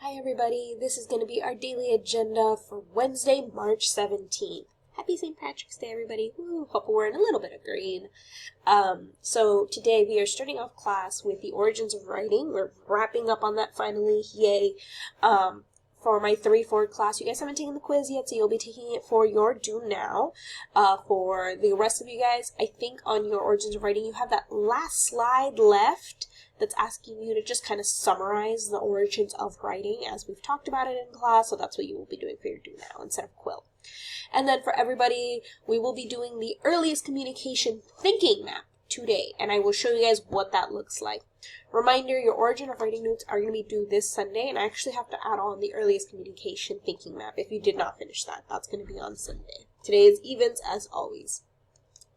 Hi everybody, this is going to be our daily agenda for Wednesday, March 17th. Happy St. Patrick's Day everybody. Woo, hope we're wearing a little bit of green. So today we are starting off class with the origins of writing. We're wrapping up on that finally, yay. For my 3-4 class, you guys haven't taken the quiz yet, so you'll be taking it for your due now. For the rest of you guys, I think on your origins of writing, you have that last slide left that's asking you to just kind of summarize the origins of writing as we've talked about it in class, so that's what you will be doing for your due now instead of quill. And then for everybody, we will be doing the earliest communication thinking map today, and I will show you guys what that looks like. Reminder, your origin of writing notes are going to be due this Sunday, and I actually have to add on the earliest communication thinking map if you did not finish that. That's going to be on Sunday. Today is evens as always.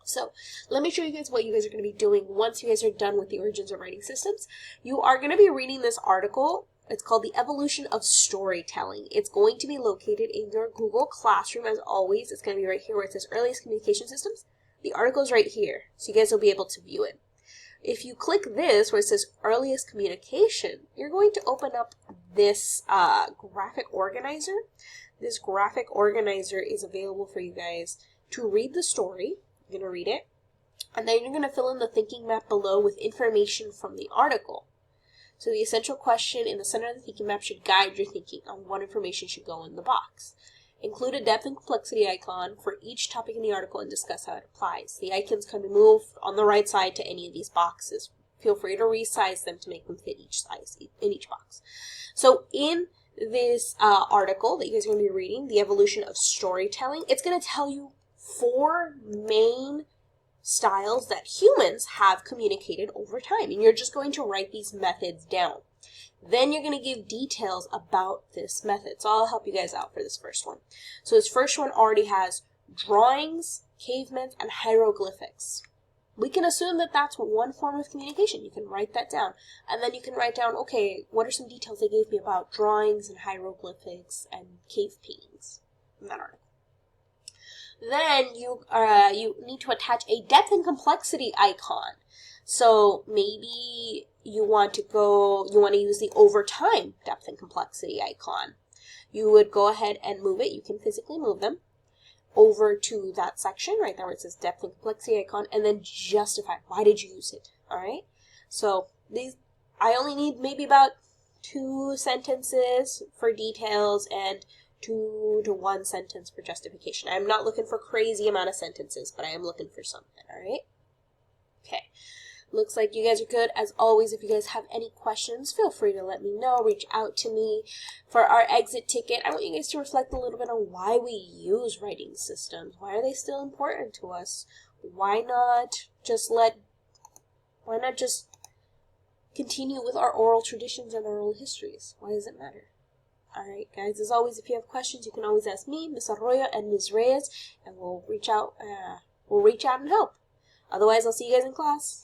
So let me show you guys what you guys are going to be doing once you guys are done with the origins of writing systems. You are going to be reading this article. It's called The Evolution of Storytelling. It's going to be located in your Google Classroom as always. It's going to be right here where it says Earliest Communication Systems. The article is right here, so you guys will be able to view it. If you click this where it says Earliest Communication, you're going to open up this graphic organizer. This graphic organizer is available for you guys to read the story. You're going to read it, and then you're going to fill in the thinking map below with information from the article. So the essential question in the center of the thinking map should guide your thinking on what information should go in the box. Include a depth and complexity icon for each topic in the article and discuss how it applies. The icons can be moved on the right side to any of these boxes. Feel free to resize them to make them fit each size in each box. So in this article that you guys are going to be reading, The Evolution of Storytelling, it's going to tell you 4 main styles that humans have communicated over time. And you're just going to write these methods down. Then you're going to give details about this method. So I'll help you guys out for this first one. So this first one already has drawings, cavemen, and hieroglyphics. We can assume that that's one form of communication. You can write that down. And then you can write down, okay, what are some details they gave me about drawings and hieroglyphics and cave paintings in that article. Then you need to attach a depth and complexity icon. So maybe you want to use the over time depth and complexity icon. You would go ahead and move it. You can physically move them over to that section right there where it says depth and complexity icon, and then justify why did you use it. All right. So I only need maybe about 2 sentences for details and 2 to 1 sentence for justification. I'm not looking for crazy amount of sentences, but I am looking for something. All right. Okay. Looks like you guys are good. As always, if you guys have any questions, feel free to let me know. Reach out to me. For our exit ticket, I want you guys to reflect a little bit on why we use writing systems. Why are they still important to us? Why not just continue with our oral traditions and our oral histories? Why does it matter? Alright, guys, as always, if you have questions, you can always ask me, Ms. Arroyo, and Ms. Reyes, and we'll reach out and help. Otherwise, I'll see you guys in class.